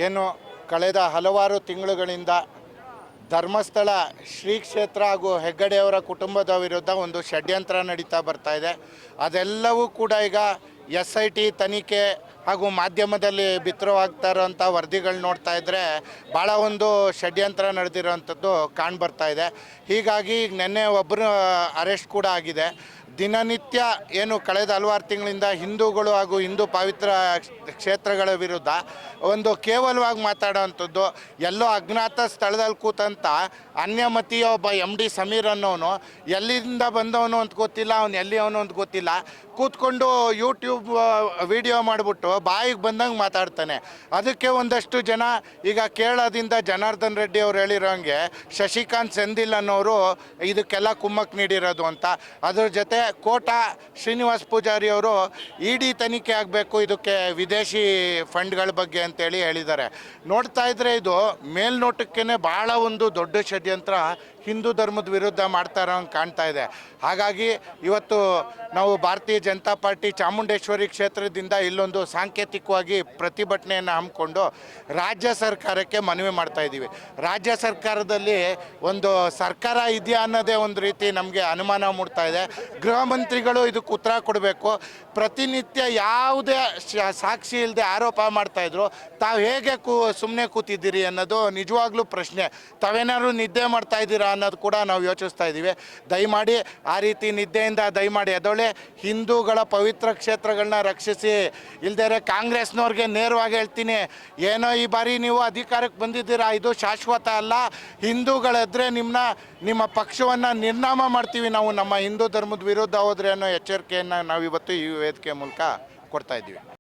ಏನು ಕಳೆದ ಹಲವಾರು ತಿಂಗಳುಗಳಿಂದ ಧರ್ಮಸ್ಥಳ ಶ್ರೀ ಕ್ಷೇತ್ರ ಹಾಗೂ ಹೆಗ್ಗಡೆಯವರ ಕುಟುಂಬದ ವಿರುದ್ಧ ಒಂದು ಷಡ್ಯಂತ್ರ ನಡೀತಾ ಬರ್ತಾ ಇದೆ. ಅದೆಲ್ಲವೂ ಕೂಡ ಈಗ SIT ತನಿಖೆ ಹಾಗೂ ಮಾಧ್ಯಮದಲ್ಲಿ ಬಿತ್ತರವಾಗ್ತಾ ಇರೋಂಥ ವರದಿಗಳು ನೋಡ್ತಾ ಇದ್ದರೆ ಭಾಳ ಒಂದು ಷಡ್ಯಂತ್ರ ನಡೆದಿರೋವಂಥದ್ದು ಕಾಣ್ಬರ್ತಾ ಇದೆ. ಹೀಗಾಗಿ ನಿನ್ನೆ ಒಬ್ಬರು ಅರೆಸ್ಟ್ ಕೂಡ ಆಗಿದೆ. ದಿನನಿತ್ಯ ಏನು ಕಳೆದ ಹಲವಾರು ತಿಂಗಳಿಂದ ಹಿಂದೂಗಳು ಹಾಗೂ ಹಿಂದೂ ಪವಿತ್ರ ಕ್ಷೇತ್ರಗಳ ವಿರುದ್ಧ ಒಂದು ಕೇವಲವಾಗಿ ಮಾತಾಡೋವಂಥದ್ದು, ಎಲ್ಲೋ ಅಜ್ಞಾತ ಸ್ಥಳದಲ್ಲಿ ಕೂತಂತ ಅನ್ಯಮತೀಯ ಒಬ್ಬ MD ಸಮೀರ್ ಅನ್ನೋನು ಎಲ್ಲಿಂದ ಬಂದವನು ಅಂತ ಗೊತ್ತಿಲ್ಲ, ಅವನು ಎಲ್ಲಿ ಅವನು ಅಂತ ಗೊತ್ತಿಲ್ಲ, ಕೂತ್ಕೊಂಡು ಯೂಟ್ಯೂಬ್ ವಿಡಿಯೋ ಮಾಡಿಬಿಟ್ಟು ಬಾಯಿಗೆ ಬಂದಂಗೆ ಮಾತಾಡ್ತಾನೆ. ಅದಕ್ಕೆ ಒಂದಷ್ಟು ಜನ ಈಗ ಕೇರಳದಿಂದ ಜನಾರ್ದನ್ ರೆಡ್ಡಿ ಅವ್ರು ಹೇಳಿರೋಂಗೆ ಶಶಿಕಾಂತ್ ಸೆಂದಿಲ್ ಅನ್ನೋರು ಇದಕ್ಕೆಲ್ಲ ಕುಮ್ಮಕ್ಕೆ ನೀಡಿರೋದು ಅಂತ. ಅದ್ರ ಜೊತೆ ಕೋಟಾ ಶ್ರೀನಿವಾಸ್ ಪೂಜಾರಿ ಅವರು ED ತನಿಖೆ ಆಗಬೇಕು ಇದಕ್ಕೆ ವಿದೇಶಿ ಫಂಡ್ಗಳ ಬಗ್ಗೆ ಅಂತೇಳಿ ಹೇಳಿದ್ದಾರೆ. ನೋಡ್ತಾ ಇದ್ದರೆ ಇದು ಮೇಲ್ನೋಟಕ್ಕೇ ಭಾಳ ಒಂದು ದೊಡ್ಡ ಷಡ್ಯಂತ್ರ ಹಿಂದೂ ಧರ್ಮದ ವಿರುದ್ಧ ಮಾಡ್ತಾ ಇರೋಂಗೆ ಕಾಣ್ತಾ ಇದೆ. ಹಾಗಾಗಿ ಇವತ್ತು ನಾವು ಭಾರತೀಯ ಜನತಾ ಪಾರ್ಟಿ ಚಾಮುಂಡೇಶ್ವರಿ ಕ್ಷೇತ್ರದಿಂದ ಇಲ್ಲೊಂದು ಸಾಂಕೇತಿಕವಾಗಿ ಪ್ರತಿಭಟನೆಯನ್ನು ಹಮ್ಮಿಕೊಂಡು ರಾಜ್ಯ ಸರ್ಕಾರಕ್ಕೆ ಮನವಿ ಮಾಡ್ತಾ ಇದ್ದೀವಿ. ರಾಜ್ಯ ಸರ್ಕಾರದಲ್ಲಿ ಒಂದು ಸರ್ಕಾರ ಇದೆಯಾ ಅನ್ನೋದೇ ಒಂದು ರೀತಿ ನಮಗೆ ಅನುಮಾನ ಮೂಡ್ತಾ ಇದೆ. ಗೃಹ ಮಂತ್ರಿಗಳು ಇದಕ್ಕೆ ಉತ್ತರ ಕೊಡಬೇಕು. ಪ್ರತಿನಿತ್ಯ ಯಾವುದೇ ಸಾಕ್ಷಿ ಇಲ್ಲದೆ ಆರೋಪ ಮಾಡ್ತಾಯಿದ್ರು. ತಾವು ಹೇಗೆ ಸುಮ್ಮನೆ ಕೂತಿದ್ದೀರಿ ಅನ್ನೋದು ನಿಜವಾಗ್ಲೂ ಪ್ರಶ್ನೆ. ತಾವೇನಾದ್ರು ನಿದ್ದೆ ಮಾಡ್ತಾ ಇದ್ದೀರಾ ಅನ್ನೋದು ಕೂಡ ನಾವು ಯೋಚಿಸ್ತಾ ಇದ್ದೀವಿ. ದಯಮಾಡಿ ಆ ರೀತಿ ನಿದ್ದೆಯಿಂದ ದಯಮಾಡಿ ಎದೊಳೆ ಹಿಂದೂಗಳ ಪವಿತ್ರ ಕ್ಷೇತ್ರಗಳನ್ನ ರಕ್ಷಿಸಿ. ಇಲ್ದೇ ಕಾಂಗ್ರೆಸ್ನವ್ರಿಗೆ ನೇರವಾಗಿ ಹೇಳ್ತೀನಿ, ಏನೋ ಈ ಬಾರಿ ನೀವು ಅಧಿಕಾರಕ್ಕೆ ಬಂದಿದ್ದೀರಾ, ಇದು ಶಾಶ್ವತ ಅಲ್ಲ. ಹಿಂದೂಗಳೆದ್ರೆ ನಿಮ್ಮ ಪಕ್ಷವನ್ನು ನಿರ್ನಾಮ ಮಾಡ್ತೀವಿ ನಾವು, ನಮ್ಮ ಹಿಂದೂ ಧರ್ಮದ ವಿರುದ್ಧ ಹೋದ್ರೆ ಅನ್ನೋ ಎಚ್ಚರಿಕೆಯನ್ನು ನಾವಿವತ್ತು ಈ ವೇದಿಕೆ ಮೂಲಕ ಕೊಡ್ತಾ ಇದ್ದೀವಿ.